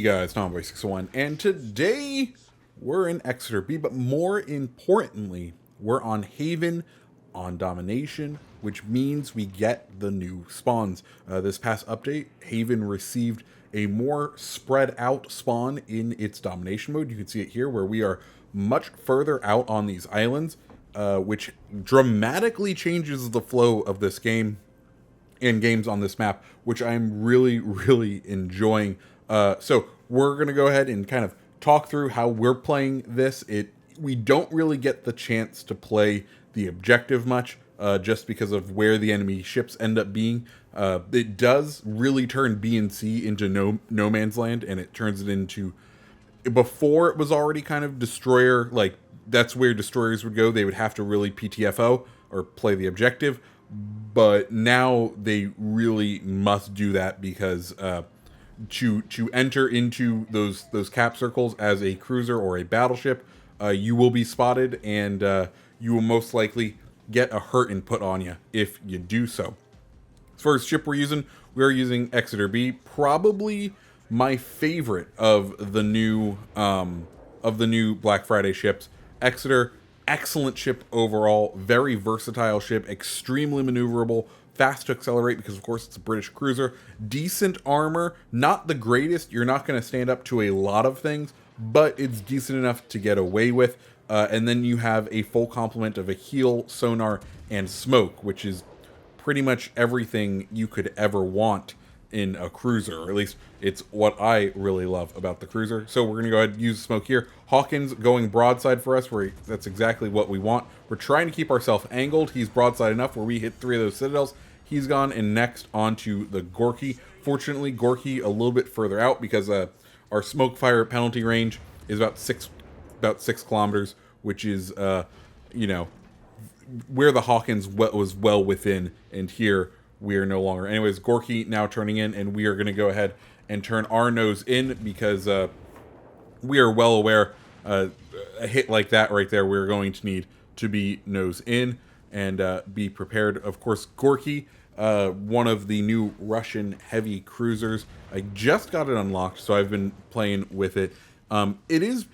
guys, Tomboy601, and today we're in Exeter B, but more importantly, we're on Haven on Domination, which means we get the new spawns. This past update, Haven received a more spread out spawn in its Domination mode. You can see it here where we are much further out on these islands, which dramatically changes the flow of this game and games on this map, which I'm really enjoying. So we're gonna go ahead and kind of talk through how we're playing this. We don't really get the chance to play the objective much, just because of where the enemy ships end up being. It does really turn B and C into no man's land, and it turns it into, before it was already kind of destroyer, like that's where destroyers would go. They would have to really PTFO or play the objective, but now they really must do that because to enter into those cap circles as a cruiser or a battleship, you will be spotted, and you will most likely get a hurt and put on you if you do so. As far as ship we're using Exeter B, probably my favorite of the new Black Friday ships. Exeter, excellent ship overall, very versatile ship, extremely maneuverable, fast to accelerate because of course it's a British cruiser, decent armor, not the greatest, you're not going to stand up to a lot of things, but it's decent enough to get away with. And then you have a full complement of a heal, sonar, and smoke, which is pretty much everything you could ever want in a cruiser, or at least it's what I really love about the cruiser. So we're going to go ahead and use smoke here. Hawkins going broadside for us, where that's exactly what we want. We're trying to keep ourselves angled. He's broadside enough where we hit 3 of those citadels. He's gone, and next onto the Gorky. Fortunately, Gorky a little bit further out because our smoke fire penalty range is about 6 kilometers, which is you know, where the Hawkins was well within, and here we are no longer. Anyways, Gorky now turning in, and we are going to go ahead and turn our nose in because we are well aware a hit like that right there, we're going to need to be nose in and be prepared. Of course, Gorky, one of the new Russian heavy cruisers. I just got it unlocked, so I've been playing with it. It is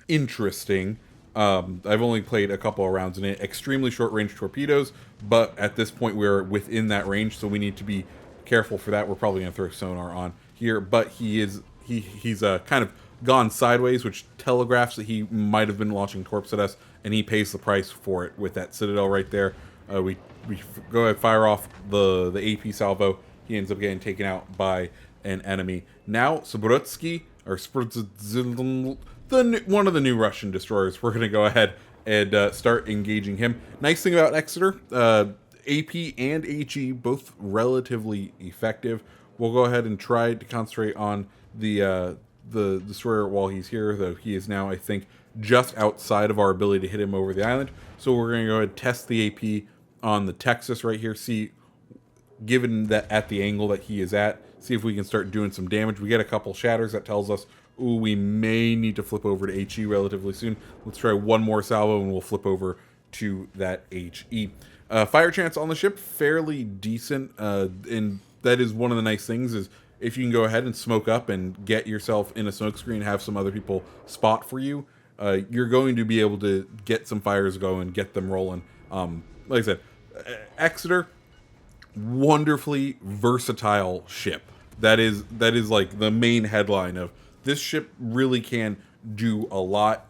interesting. I've only played a couple of rounds in it. Extremely short range torpedoes, but at this point we're within that range, so we need to be careful for that. We're probably going to throw sonar on here, but he's kind of gone sideways, which telegraphs that he might have been launching torps at us, and he pays the price for it with that citadel right there. We go ahead, fire off the AP salvo. He ends up getting taken out by an enemy. Now Sabrutsky, or one of the new Russian destroyers, we're going to go ahead and start engaging him. Nice thing about Exeter, AP and HE, both relatively effective. We'll go ahead and try to concentrate on the destroyer while he's here, though he is now, I think, just outside of our ability to hit him over the island. So we're going to go ahead and test the AP on the Texas right here, see, given that at the angle that he is at, see if we can start doing some damage. We get a couple shatters that tells us, ooh, we may need to flip over to HE relatively soon. Let's try one more salvo and we'll flip over to that HE. Fire chance on the ship, fairly decent, and that is one of the nice things, is if you can go ahead and smoke up and get yourself in a smoke screen, have some other people spot for you, you're going to be able to get some fires going, get them rolling. Like I said, Exeter, wonderfully versatile ship. That is like the main headline of this ship. Really can do a lot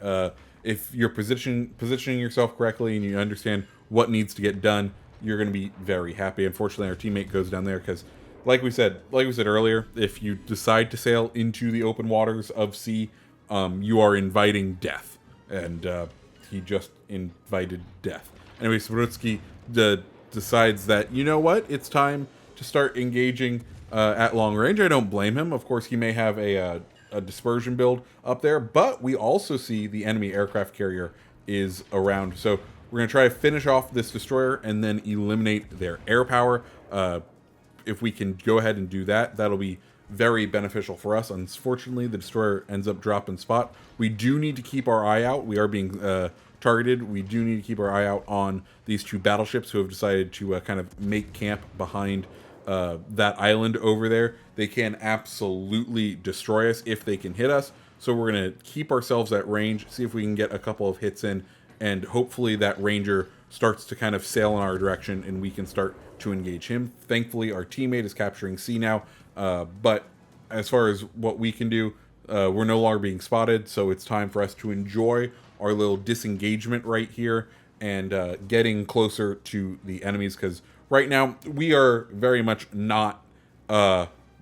if you're positioning yourself correctly and you understand what needs to get done. You're going to be very happy. Unfortunately, our teammate goes down there because, like we said earlier, if you decide to sail into the open waters of sea, you are inviting death, and he just invited death. Anyway, Sabrutsky decides that, you know what, it's time to start engaging at long range. I don't blame him. Of course, he may have a dispersion build up there, but we also see the enemy aircraft carrier is around. So we're going to try to finish off this destroyer and then eliminate their air power. If we can go ahead and do that, that'll be very beneficial for us. Unfortunately, the destroyer ends up dropping spot. We do need to keep our eye out. We are being targeted. We do need to keep our eye out on these two battleships who have decided to kind of make camp behind that island over there, they can absolutely destroy us if they can hit us. So we're going to keep ourselves at range, see if we can get a couple of hits in, and hopefully that ranger starts to kind of sail in our direction and we can start to engage him. Thankfully, our teammate is capturing C now, but as far as what we can do, we're no longer being spotted, so it's time for us to enjoy our little disengagement right here and getting closer to the enemies, because right now we are very much not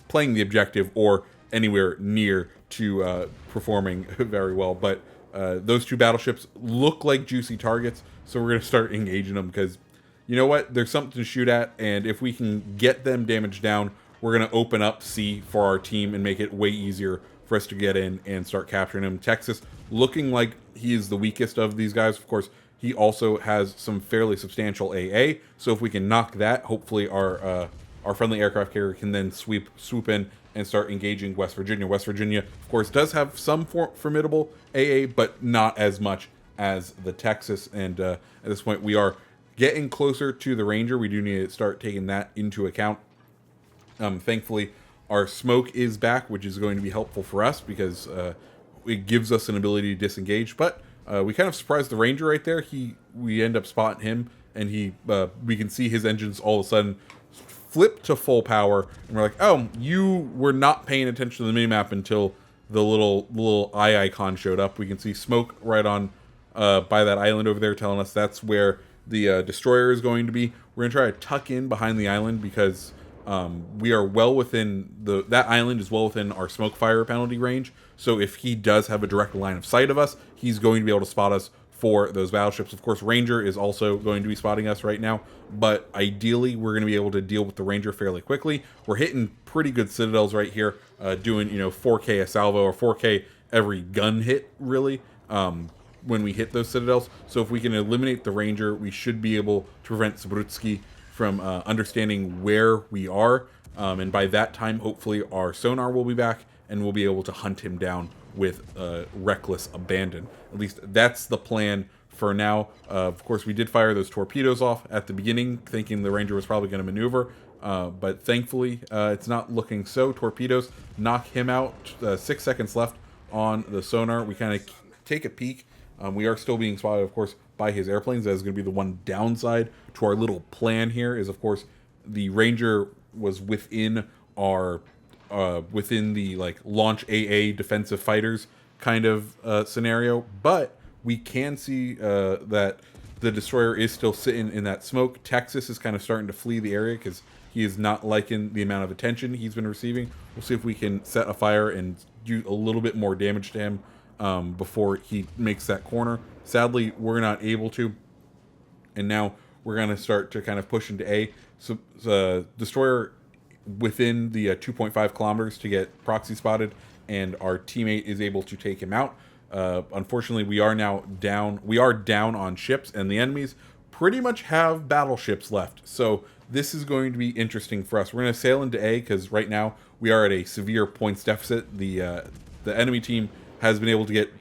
playing the objective or anywhere near to performing very well. But those two battleships look like juicy targets, so we're going to start engaging them because, you know what, there's something to shoot at, and if we can get them damaged down, we're going to open up C for our team and make it way easier for us to get in and start capturing them. Texas looking like he is the weakest of these guys. Of course, he also has some fairly substantial AA, so if we can knock that, hopefully our friendly aircraft carrier can then swoop in and start engaging West Virginia. West Virginia, of course, does have some formidable AA, but not as much as the Texas. And at this point, we are getting closer to the Ranger. We do need to start taking that into account. Thankfully, our smoke is back, which is going to be helpful for us because it gives us an ability to disengage. But we kind of surprised the Ranger right there. We end up spotting him, and we can see his engines all of a sudden flip to full power, and we're like, oh, you were not paying attention to the minimap until the little eye icon showed up. We can see smoke right on by that island over there, telling us that's where the destroyer is going to be. We're gonna try to tuck in behind the island because we are well within that island is well within our smoke fire penalty range. So if he does have a direct line of sight of us, he's going to be able to spot us for those battleships. Of course, Ranger is also going to be spotting us right now, but ideally we're going to be able to deal with the Ranger fairly quickly. We're hitting pretty good citadels right here, doing 4K a salvo or 4K every gun hit, really, when we hit those citadels. So if we can eliminate the Ranger, we should be able to prevent Zabrutsky from understanding where we are, and by that time, hopefully our sonar will be back and we'll be able to hunt him down with reckless abandon. At least that's the plan for now. Of course, we did fire those torpedoes off at the beginning, thinking the Ranger was probably going to maneuver, but thankfully it's not looking so. Torpedoes knock him out. 6 seconds left on the sonar. We kind of take a peek. We are still being spotted, of course, by his airplanes. That is going to be the one downside to our little plan here is, of course, the Ranger was within our within the launch AA defensive fighters kind of scenario, but we can see that the destroyer is still sitting in that smoke. Texas is kind of starting to flee the area because he is not liking the amount of attention he's been receiving. We'll see if we can set a fire and do a little bit more damage to him before he makes that corner. Sadly, we're not able to, and now we're going to start to kind of push into A. So the destroyer within the 2.5 kilometers to get proxy spotted, and our teammate is able to take him out. Unfortunately, we are now down. We are down on ships, and the enemies pretty much have battleships left. So this is going to be interesting for us. We're going to sail into A because right now we are at a severe points deficit. The enemy team has been able to get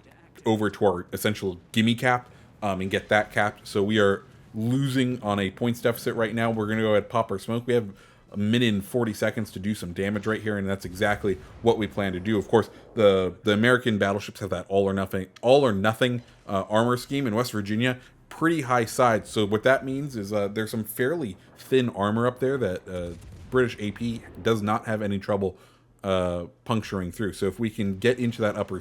over to our essential gimme cap and get that capped. So we are losing on a points deficit right now. We're going to go ahead and pop our smoke. We have a minute and 40 seconds to do some damage right here, and that's exactly what we plan to do. Of course, the American battleships have that all or nothing armor scheme. In West Virginia, pretty high sides. So what that means is there's some fairly thin armor up there that British AP does not have any trouble puncturing through. So if we can get into that upper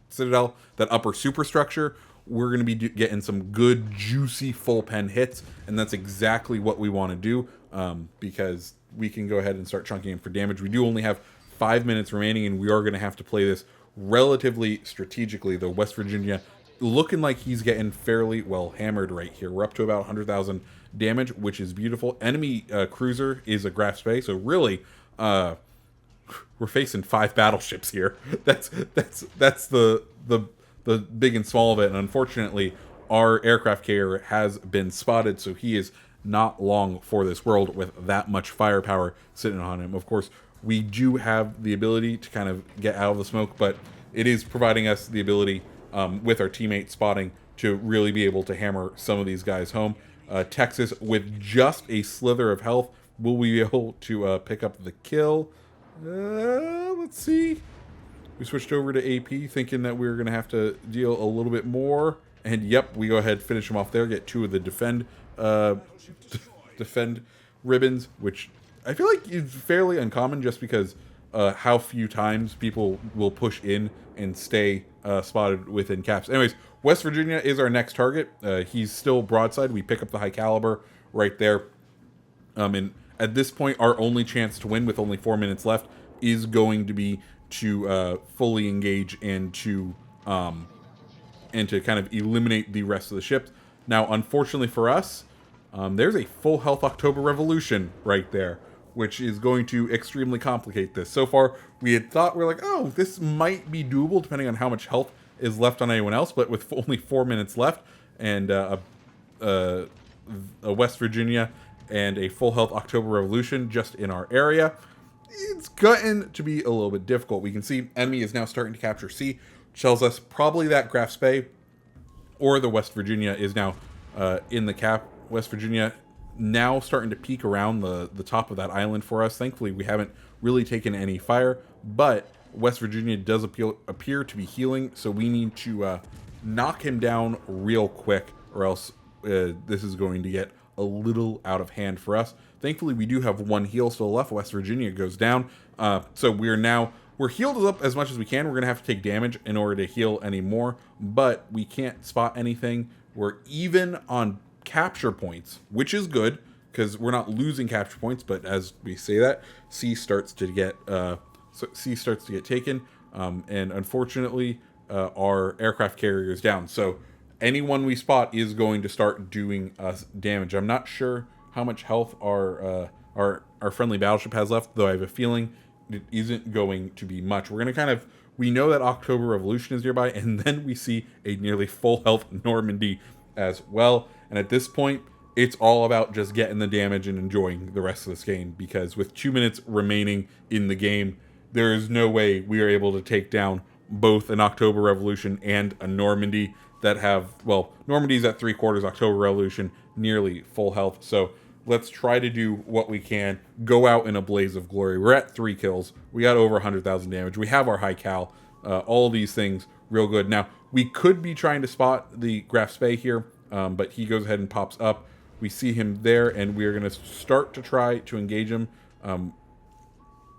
citadel, that upper superstructure, we're going to be getting some good, juicy, full pen hits, and that's exactly what we want to do because we can go ahead and start chunking in for damage. We do only have 5 minutes remaining, and we are going to have to play this relatively strategically. Though West Virginia looking like he's getting fairly well hammered right here. We're up to about 100,000 damage, which is beautiful. Enemy cruiser is a Graf Spee, so really we're facing 5 battleships here. That's the big and small of it, and unfortunately our aircraft carrier has been spotted, so he is not long for this world with that much firepower sitting on him. Of course, we do have the ability to kind of get out of the smoke, but it is providing us the ability with our teammate spotting to really be able to hammer some of these guys home. Texas, with just a slither of health, Will we be able to pick up the kill? Let's see. We switched over to AP thinking that we were going to have to deal a little bit more. And yep, we go ahead, finish him off there, get 2 of the defend ribbons, which I feel like is fairly uncommon just because how few times people will push in and stay spotted within caps. Anyways, West Virginia is our next target. He's still broadside. We pick up the high caliber right there. And at this point, our only chance to win with only 4 minutes left is going to be to fully engage and to kind of eliminate the rest of the ships. Now, unfortunately for us, there's a full health October Revolution right there, which is going to extremely complicate this. So far, we had thought, we're like, oh, this might be doable depending on how much health is left on anyone else, but with only 4 minutes left and a West Virginia and a full health October Revolution just in our area, it's gotten to be a little bit difficult. We can see enemy is now starting to capture C, which tells us probably that Graf Spee or the West Virginia is now in the cap. West Virginia now starting to peek around the top of that island for us. Thankfully, we haven't really taken any fire, but West Virginia does appear to be healing, so we need to knock him down real quick, or else this is going to get a little out of hand for us. Thankfully, we do have 1 heal still left. West Virginia goes down, so we're healed up as much as we can. We're going to have to take damage in order to heal any more, but we can't spot anything. We're even on capture points, which is good because we're not losing capture points, but as we say that, C starts to get taken, and unfortunately our aircraft carrier is down, so anyone we spot is going to start doing us damage. I'm not sure how much health our friendly battleship has left, though I have a feeling it isn't going to be much. We're going to we know that October Revolution is nearby, and then we see a nearly full health Normandy as well. And at this point, it's all about just getting the damage and enjoying the rest of this game, because with 2 minutes remaining in the game, there is no way we are able to take down both an October Revolution and a Normandy that have, well, Normandy's at 3/4, October Revolution nearly full health. So let's try to do what we can, go out in a blaze of glory. We're at 3 kills. We got over 100,000 damage. We have our high cal. All these things real good. Now, we could be trying to spot the Graf Spee here, but he goes ahead and pops up. We see him there, and we're going to start to try to engage him,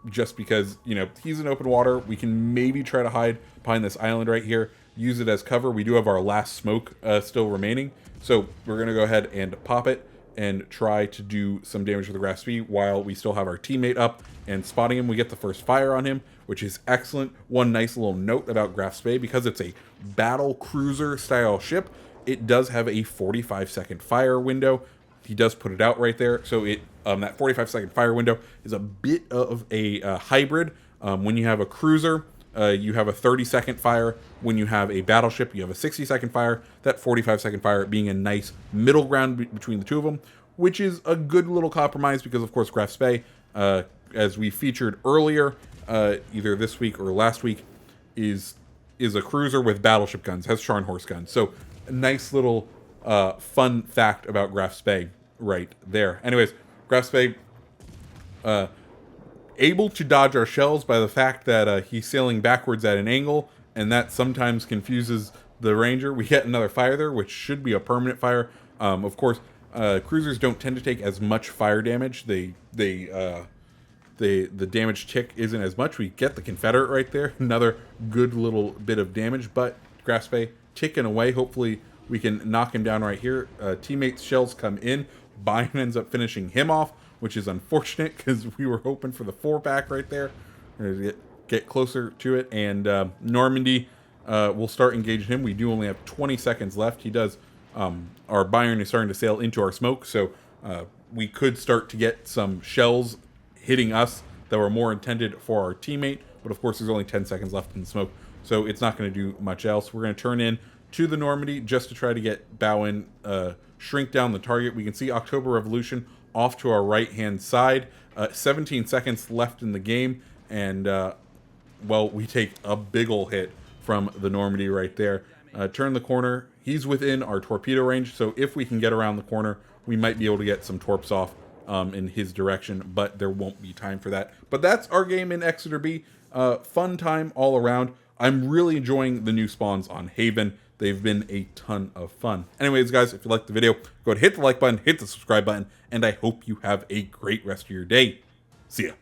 just because, you know, he's in open water. We can maybe try to hide behind this island right here, use it as cover. We do have our last smoke still remaining, so we're going to go ahead and pop it and try to do some damage with the Graf Spee while we still have our teammate up and spotting him. We get the first fire on him, which is excellent. One nice little note about Graf Spee, because it's a battle cruiser style ship, it does have a 45-second fire window. He does put it out right there, so it that 45-second fire window is a bit of a hybrid. When you have a cruiser, you have a 30-second fire. When you have a battleship, you have a 60-second fire. That 45-second fire being a nice middle ground between the two of them, which is a good little compromise because, of course, Graf Spee, as we featured earlier, either this week or last week, is a cruiser with battleship guns, has Scharnhorst guns. So a nice little fun fact about Graf Spee right there. Anyways, Graf Spee able to dodge our shells by the fact that he's sailing backwards at an angle, and that sometimes confuses the Ranger. We get another fire there, which should be a permanent fire. Of course, cruisers don't tend to take as much fire damage. The damage tick isn't as much. We get the Confederate right there, another good little bit of damage, but Graf Spee ticking away. Hopefully we can knock him down right here. Teammates' shells come in. Bine ends up finishing him off, which is unfortunate because we were hoping for the 4-pack right there. We're going to get closer to it, and Normandy will start engaging him. We do only have 20 seconds left. He does, our Bayern is starting to sail into our smoke, so we could start to get some shells hitting us that were more intended for our teammate, but of course there's only 10 seconds left in the smoke, so it's not going to do much else. We're going to turn in to the Normandy just to try to get bow in, shrink down the target. We can see October Revolution off to our right-hand side. 17 seconds left in the game, and, well, we take a big ol' hit from the Normandy right there. Turn the corner. He's within our torpedo range, so if we can get around the corner, we might be able to get some torps off in his direction, but there won't be time for that. But that's our game in Exeter B. Fun time all around. I'm really enjoying the new spawns on Haven. They've been a ton of fun. Anyways, guys, if you liked the video, go ahead and hit the like button, hit the subscribe button, and I hope you have a great rest of your day. See ya.